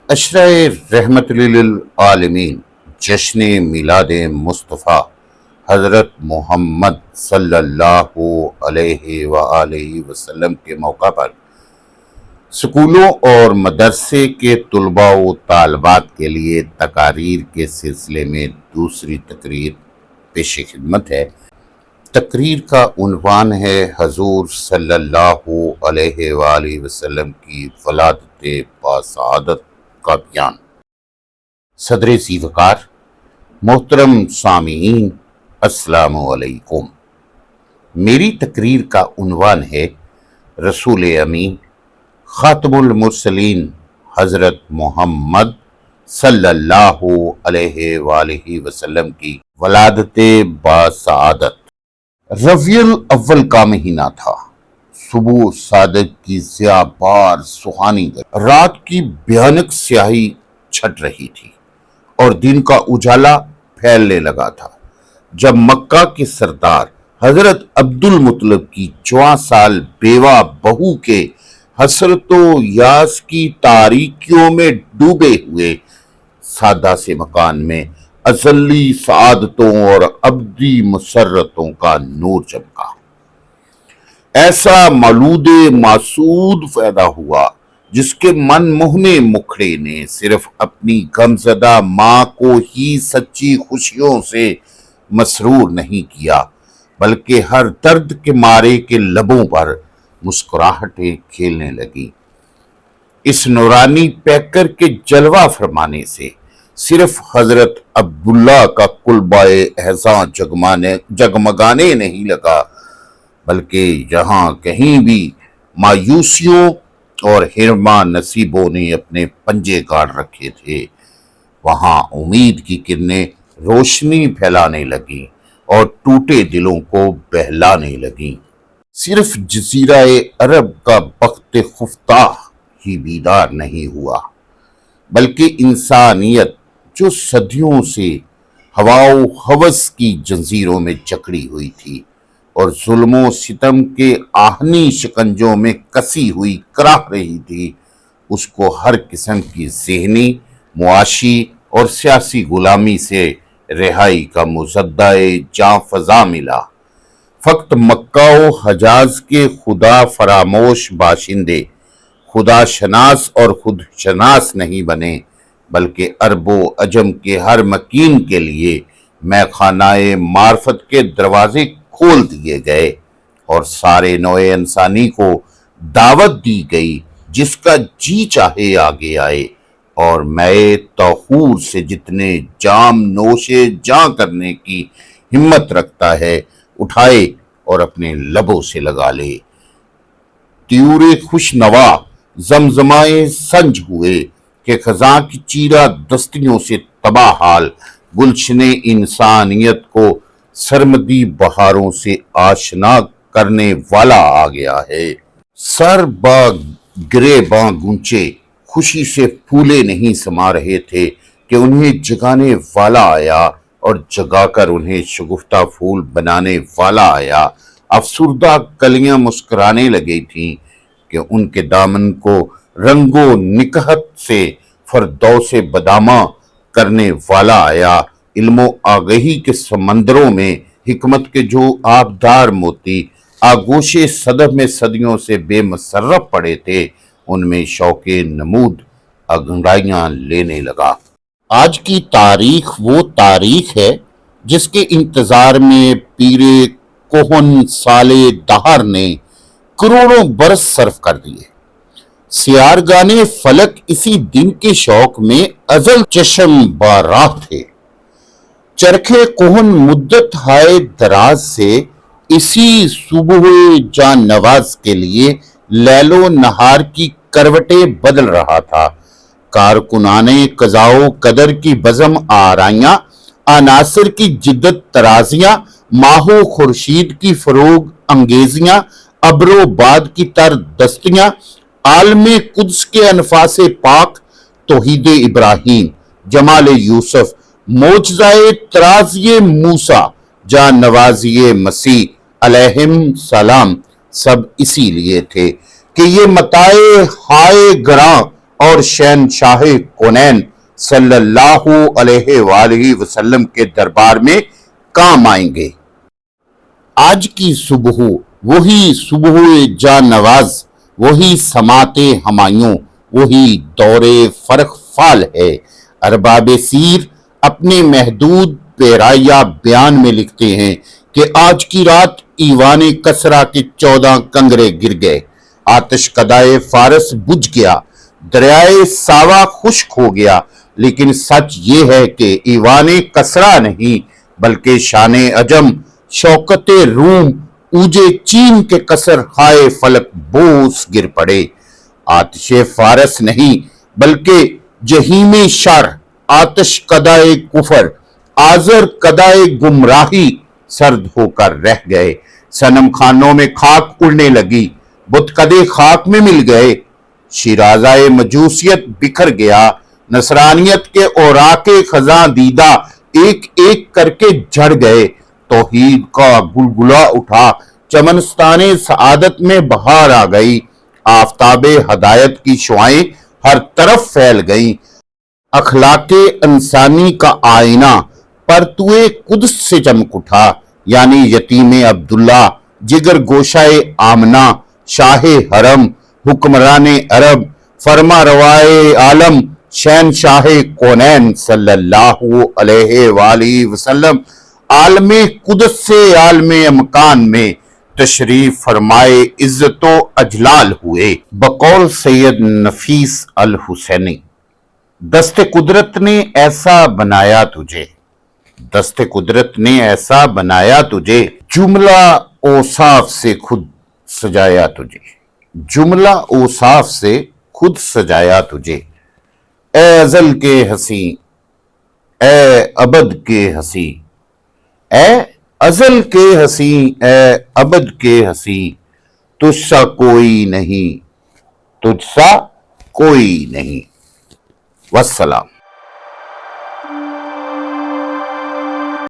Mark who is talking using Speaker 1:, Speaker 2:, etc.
Speaker 1: اشرۂ رحمت للعالمین جشن میلاد مصطفیٰ حضرت محمد صلی اللہ علیہ وآلہ وسلم کے موقع پر اسکولوں اور مدرسے کے طلباء و طالبات کے لیے تقاریر کے سلسلے میں دوسری تقریر پیش خدمت ہے۔ تقریر کا عنوان ہے حضور صلی اللہ علیہ وآلہ وسلم کی ولادت باسعادت کا بیان۔ صدر ذی وقار، محترم سامعین، السلام علیکم۔ میری تقریر کا عنوان ہے رسول امین خاتم المرسلین حضرت محمد صلی اللہ علیہ وآلہ وسلم کی ولادت باسعادت۔ ربیع الاول کا مہینہ تھا۔ صبح صادق کی ضیاء بار سہانی رات کی بھیانک سیاہی چھٹ رہی تھی اور دن کا اجالا پھیلنے لگا تھا جب مکہ کے سردار حضرت عبد المطلب کی 14 سال بیوہ بہو کے حسرت و یاس کی تاریکیوں میں ڈوبے ہوئے سادہ سے مکان میں ازلی سعادتوں اور ابدی مسرتوں کا نور چمکا۔ ایسا مولود معصود پیدا ہوا جس کے من موہنے مکھڑے نے صرف اپنی غمزدہ ماں کو ہی سچی خوشیوں سے مسرور نہیں کیا بلکہ ہر درد کے مارے کے لبوں پر مسکراہٹیں کھیلنے لگی۔ اس نورانی پیکر کے جلوہ فرمانے سے صرف حضرت عبداللہ کا قلبہ احزان جگمگانے نہیں لگا بلکہ جہاں کہیں بھی مایوسیوں اور حرمان نصیبوں نے اپنے پنجے گاڑ رکھے تھے وہاں امید کی کرنیں روشنی پھیلانے لگیں اور ٹوٹے دلوں کو بہلانے لگیں۔ صرف جزیرہ عرب کا بخت خفتہ ہی بیدار نہیں ہوا بلکہ انسانیت جو صدیوں سے ہوا و ہوس کی جنزیروں میں جکڑی ہوئی تھی اور ظلم و ستم کے آہنی شکنجوں میں کسی ہوئی کراہ رہی تھی، اس کو ہر قسم کی ذہنی، معاشی اور سیاسی غلامی سے رہائی کا مصدع جاں فضا ملا۔ فقط مکہ و حجاز کے خدا فراموش باشندے خدا شناس اور خود شناس نہیں بنے بلکہ عرب و عجم کے ہر مکین کے لیے میخانہ معرفت کے دروازے کھول دیے گئے اور سارے نوع انسانی کو دعوت دی گئی جس کا جی چاہے آگے آئے اور میں طہور سے جتنے جام نوشے جاں کرنے کی ہمت رکھتا ہے اٹھائے اور اپنے لبوں سے لگا لے۔ طیور خوش نوا زمزمائے سنج ہوئے کہ خزاں کی چیرہ دستیوں سے تباہ حال گلشن انسانیت کو سرمدی بہاروں سے آشنا کرنے والا آ گیا ہے۔ سر با گرے باں گونچے خوشی سے پھولے نہیں سما رہے تھے کہ انہیں جگانے والا آیا اور جگا کر انہیں شگفتہ پھول بنانے والا آیا۔ افسردہ کلیاں مسکرانے لگی تھیں کہ ان کے دامن کو رنگ و نکہت سے فردوس بداماں کرنے والا آیا۔ علم و آگہی کے سمندروں میں حکمت کے جو آبدار موتی آگوش صدف میں صدیوں سے بے مصرف پڑے تھے ان میں شوق نمود انگڑائیاں لینے لگا۔ آج کی تاریخ وہ تاریخ ہے جس کے انتظار میں پیر کوہن سالے دہر نے کروڑوں برس صرف کر دیے۔ سیارگانے فلک اسی دن کے شوق میں ازل چشم باراہ تھے۔ چرخے کوہن مدت ہائے دراز سے اسی صبح جان نواز کے لیے لیل و نہار کی کروٹیں بدل رہا تھا۔ کارکنان قضاء و قدر کی بزم آرائیاں، عناصر کی جدت ترازیاں، ماہ و خورشید کی فروغ انگیزیاں، ابر و باد کی تر دستیاں، عالم قدس کے انفاس پاک، توحید ابراہیم، جمال یوسف، معجزہ ترازی موسیٰ، جان نوازی مسیح علیہم السلام، سب اسی لیے تھے کہ یہ متاع ہائے گراں اور شہنشاہ کونین صلی اللہ علیہ وآلہ وسلم کے دربار میں کام آئیں گے۔ آج کی صبح وہی صبح جان نواز، وہی سماعت ہمایوں، وہی دور فرق فال ہے۔ ارباب سیر اپنے محدود پیرایہ بیان میں لکھتے ہیں کہ آج کی رات ایوان کسرا کے 14 کنگرے گر گئے، آتش کدائے فارس بجھ گیا، دریائے ساوا خشک ہو گیا، لیکن سچ یہ ہے کہ ایوان کسرا نہیں بلکہ شان عجم، شوکت روم، اوجے چین کے کسر ہائے فلک بوس گر پڑے۔ آتش فارس نہیں بلکہ جہیم شر، آتش کدائے کفر، آذر کدائے گمراہی سرد ہو کر رہ گئے۔ صنم خانوں میں خاک اڑنے لگی، بت کدے خاک میں مل گئے، شیرازہ مجوسیت بکھر گیا، نصرانیت کے اوراق خزاں دیدہ ایک ایک کر کے جھڑ گئے، توحید کا گلگلہ اٹھا، چمنستان سعادت میں بہار آ گئی، آفتاب ہدایت کی شعائیں ہر طرف پھیل گئیں، اخلاق انسانی کا آئینہ پرتوئے قدس سے چمک اٹھا، یعنی یتیم عبداللہ، جگر گوشہ آمنہ، شاہ حرم، حکمران عرب، فرما روائے عالم، شہنشاہ کونین صلی اللہ علیہ وآلہ وسلم عالم قدس سے عالم امکان میں تشریف فرمائے عزت و اجلال ہوئے۔ بقول سید نفیس الحسینی، دست قدرت نے ایسا بنایا تجھے، دست قدرت نے ایسا بنایا تجھے، جملہ اوصاف سے خود سجایا تجھے، جملہ اوصاف سے خود سجایا تجھے، اے ازل کے ہنسی، اے ابد کے ہنسی، اے ازل کے ہنسی، اے ابد کے ہنسی، تجھ سا کوئی نہیں، تجھ سا کوئی نہیں۔ والسلام۔